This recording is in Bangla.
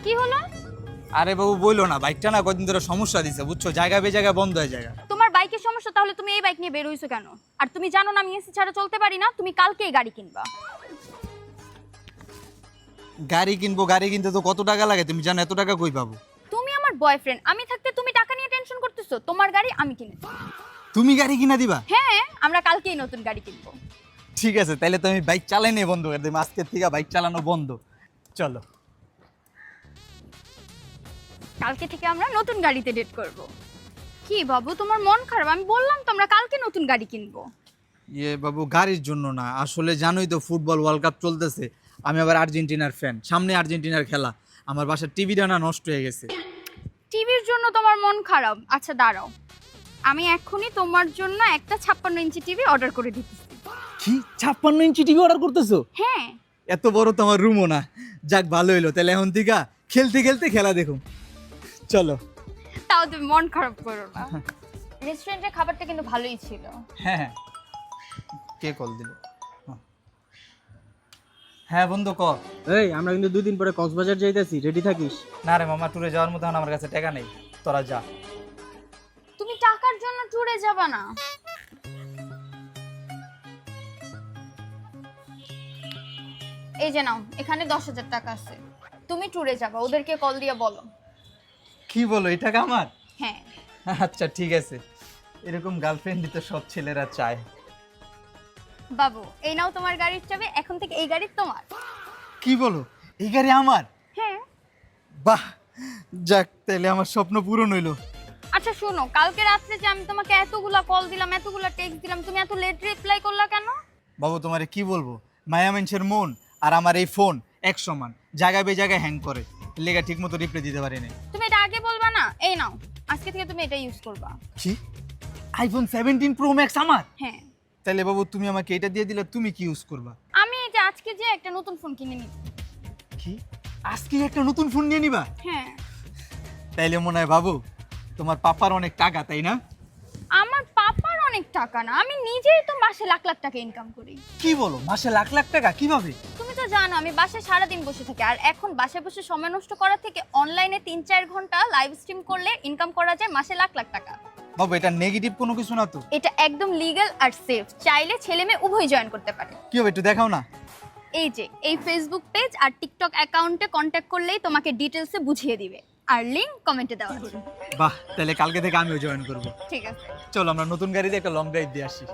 কি হলো? আরে বাবু বইলো না, বাইকটা না কদিন ধরে সমস্যা দিছে বুঝছো, জায়গা বে জায়গা বন্ধ হয়ে যায়। তোমার বাইকের সমস্যা, তাহলে তুমি এই বাইক নিয়ে বের হইছো কেন? আর তুমি জানো না আমি এসি ছাড়া চলতে পারি না, তুমি কালকেই গাড়ি কিনবা। গাড়ি কিনবো, গাড়ি কিনতে তো কত টাকা লাগে তুমি জানো? এত টাকা কই পাবো? তুমি আমার বয়ফ্রেন্ড, আমি থাকতে তুমি টাকা নিয়ে টেনশন করতেছো? তোমার গাড়ি আমি কিনে দেব। তুমি গাড়ি কিনা দিবা? হ্যাঁ, আমরা কালকেই নতুন গাড়ি কিনবো। ঠিক আছে, তাহলে তো আমি বাইক চালাই নিয়ে বন্ধ করে দিই, আজকের থেকে বাইক চালানো বন্ধ। চলো। কালকে থেকে আমরা নতুন গাড়িতে ডেট করব। কি বাবু তোমার মন খারাপ? আমি বললাম তো আমরা কালকে নতুন গাড়ি কিনবো। ইয়ে বাবু, গাড়ির জন্য না, আসলে জানোই তো ফুটবল ওয়ার্ল্ড কাপ চলতেছে, আমি আবার আর্জেন্টিনার ফ্যান, সামনে আর্জেন্টিনার খেলা, আমার বাসার টিভিটা না নষ্ট হয়ে গেছে। টিভির জন্য তোমার মন খারাপ? আচ্ছা দাঁড়াও, আমি এখনই তোমার জন্য একটা 56 ইঞ্চি টিভি অর্ডার করে দিতেছি। কি 56 ইঞ্চি টিভি অর্ডার করতেছো? হ্যাঁ। এত বড় তো আমার রুমও না। যাক ভালো হইলো, তাহলে এখন থেকে খেলতে খেলতে খেলা দেখুন। চলো। তাও তুমি মন খারাপ করো না। রেস্টুরেন্টের খাবারটা কিন্তু ভালোই ছিল। হ্যাঁ হ্যাঁ, কে কল দিল? হ্যাঁ বন্ধু কল। এই আমরা কিন্তু 2 দিন পরে কক্সবাজার যাইতেছি, রেডি থাকিস। না রে মামা, ট্যুরে যাওয়ার মতো এখন আমার কাছে টাকা নেই, তোরা যা। তুমি টাকার জন্য ট্যুরে যাবা না? এই যে নাও, এখানে 10,000 টাকা আছে, তুমি ট্যুরে যাবা, ওদেরকে কল দিয়ে বলো। কি বলো, এই টাকা আমার? হ্যাঁ। আচ্ছা ঠিক আছে, এরকম গার্লফ্রেন্ডই তো সব ছেলেরা চায়। বাবু এই নাও তোমার গাড়ির চাবি, এখন থেকে এই গাড়ি তোমার। কি বলো, এই গাড়ি আমার? হ্যাঁ। বাহ, যাক তাহলে আমার স্বপ্ন পূরণ হইলো। আচ্ছা শোনো, কালকে রাত্রে যে আমি তোমাকে এতগুলা কল দিলাম, এতগুলা টেক্সট দিলাম, তুমি এত লেট রিপ্লাই করলা কেন? বাবু তোমারে কি বলবো, মায়া মানুষের মন আর আমার এই ফোন এক সমান, জায়গায় বে জায়গায় হ্যাং করে, লেগা ঠিক মতো রিপ্লাই দিতে পারি না। তুমি এটা আগে বলবা না? এই নাও, আজকে থেকে তুমি এটা ইউজ করবা। কি, আইফোন 17 প্রো ম্যাক্স আমার? হ্যাঁ। তাহলে বাবু তুমি আমাকে এটা দিয়ে দিলে, তুমি কি ইউজ করবা? আমি এটা আজকে যে একটা নতুন ফোন কিনে নিব। কি, আজকে একটা নতুন ফোন নিয়ে নিবা? হ্যাঁ। তাইলে মনে হয় বাবু তোমার পাপার অনেক টাকা, তাই না? আমার পাপার অনেক টাকা না, আমি নিজেই তো মাসে লাখ লাখ টাকা ইনকাম করি। কি বলো, মাসে লাখ লাখ টাকা কিভাবে? তুমি তো জানো আমি বাসায় সারাদিন বসে থাকি, আর এখন বাসায় বসে সময় নষ্ট করার থেকে অনলাইনে 3-4 ঘন্টা লাইভ স্ট্রিম করলে ইনকাম করা যায় মাসে লাখ লাখ টাকা। বাবু এটা নেগেটিভ কোনো কিছু না তো? এটা একদম লিগ্যাল আর সেফ, চাইলে ছেলে মেয়ে উভয় জয়েন করতে পারে। কি হবে একটু দেখাও না। এই যে এই ফেসবুক পেজ আর টিকটক অ্যাকাউন্টে কন্ট্যাক্ট করলেই তোমাকে ডিটেলসে বুঝিয়ে দিবে, আর লিংক কমেন্টে দেওয়া আছে। বাহ, তাহলে কালকে থেকে আমিও জয়েন করব। ঠিক আছে, চলো আমরা নতুন গাড়িতে একটা লং ড্রাইভ দিয়ে আসি।